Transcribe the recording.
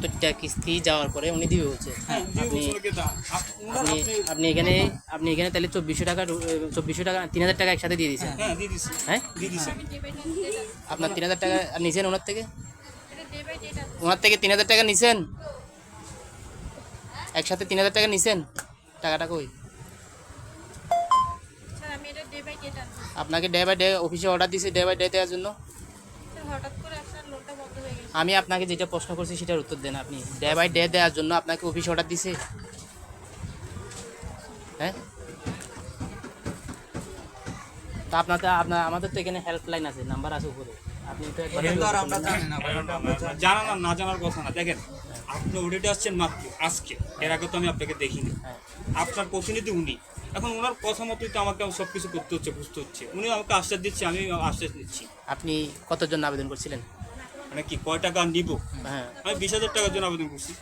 70টা কিস্তি যাওয়ার পরে উনি দিবে বলছে। হ্যাঁ দিয়ে আপনি বছরকে দাম আপনি আপনি এখানে তাহলে 2400 টাকা 3000 টাকা একসাথে দিয়ে দিয়েছেন। হ্যাঁ দিয়ে দিছি হ্যাঁ, দিয়ে দিছি আপনার 3000 টাকা নিছেন ওনার থেকে 3000 টাকা নিছেন, একসাথে 3000 টাকা নিছেন, টাকাটা কই? আপনাকে ডে বাই ডে অফিসে অর্ডার দিয়েছে ডে বাই ডে দেওয়ার জন্য। আমি আপনাকে যেটা প্রশ্ন করছি সেটার উত্তর দেন। আপনি ডে বাই ডে দেওয়ার জন্য আপনাকে অফিসে অর্ডার দিছে? হ্যাঁ, তা আমাদের তো এখানে হেল্পলাইন আছে, নাম্বার আছে উপরে, আপনি তো একবার জানা না জানার কথা না। দেখেন আপনি অডিটে আসছেন মাত্র আজকে, এর আগে তো আমি আপনাকে দেখিনি। হ্যাঁ। আপনার প্রতিনিধি উনি, এখন ওনার কথা মতোই তো আমাকে সব কিছু করতে হচ্ছে, বুঝতে হচ্ছে। উনি আমাকে আশ্বাস দিচ্ছে, আমি আশ্বাস নিচ্ছি। আপনি কতর জন্য আবেদন করছিলেন? মানে কি কয় টাকা নিব? হ্যাঁ, আমি 20,000 টাকার জন্য আবেদন করছি।